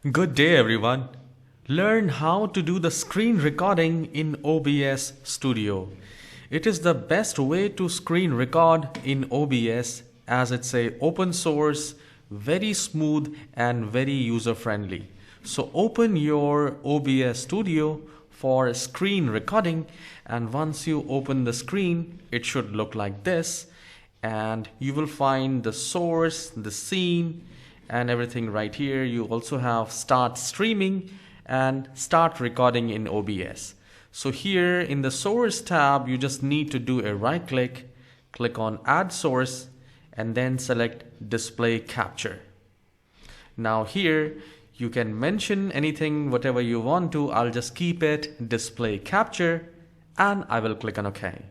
Good day everyone. Learn how to do the screen recording in OBS Studio. It is the best way to screen record in OBS as it's a open source, very smooth and very user friendly. So open your OBS Studio for screen recording, and once you open the screen it should look like this, and you will find the source, the scene and everything right here. You also have start streaming and start recording in OBS. So here in the source tab you just need to do a right click on add source and then select display capture. Now here you can mention anything, whatever you want to. I'll just keep it display capture and I will click on OK.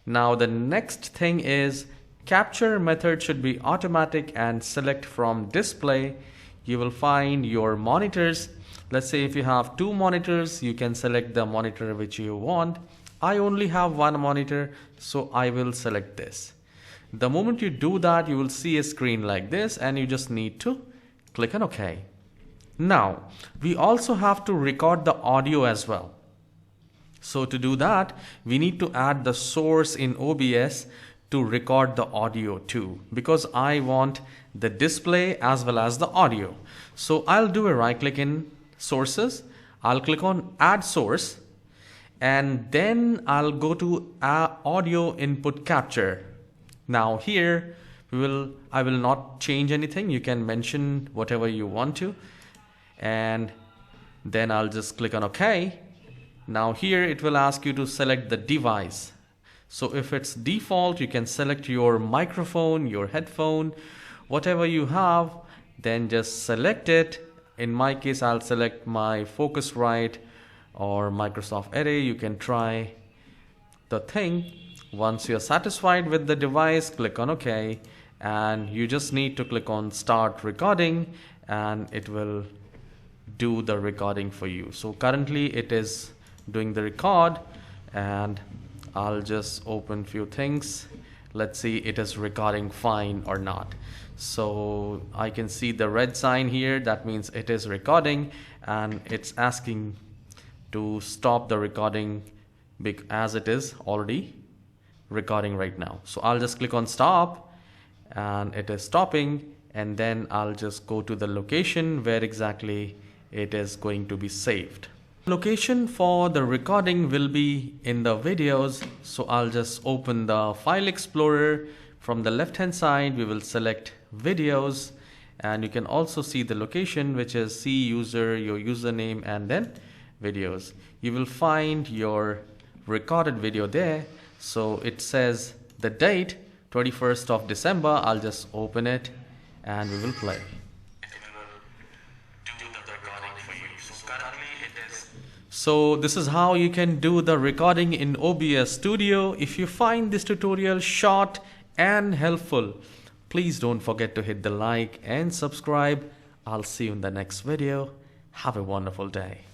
Now the next thing is capture method should be automatic and select from display. You will find your monitors. Let's say if you have two monitors, you can select the monitor which you want. I only have one monitor, so I will select this. The moment you do that, you will see a screen like this and you just need to click on OK. Now we also have to record the audio as well. So to do that, we need to add the source in OBS to record the audio too, because I want the display as well as the audio. So I'll do a right click in sources, I'll click on add source, and then I'll go to audio input capture. Now here I will not change anything. You can mention whatever you want to, and then I'll just click on OK. Now here it will ask you to select the device. So if it's default, you can select your microphone, your headphone, whatever you have, then just select it. In my case, I'll select my Focusrite or Microsoft Array. You can try the thing. Once you're satisfied with the device, click on OK, and you just need to click on start recording and it will do the recording for you. So currently it is doing the record, and I'll just open few things. Let's see it is recording fine or not. So I can see the red sign here, that means it is recording, and it's asking to stop the recording as it is already recording right now. So I'll just click on stop and it is stopping, and then I'll just go to the location where exactly it is going to be saved. Location for the recording will be in the videos, so I'll just open the file explorer. From the left hand side we will select videos, and you can also see the location, which is C user, your username, and then videos. You will find your recorded video there. So it says the date 21st of December. I'll just open it and we will play. So this is how you can do the recording in OBS Studio. If you find this tutorial short and helpful, please don't forget to hit the like and subscribe. I'll see you in the next video. Have a wonderful day.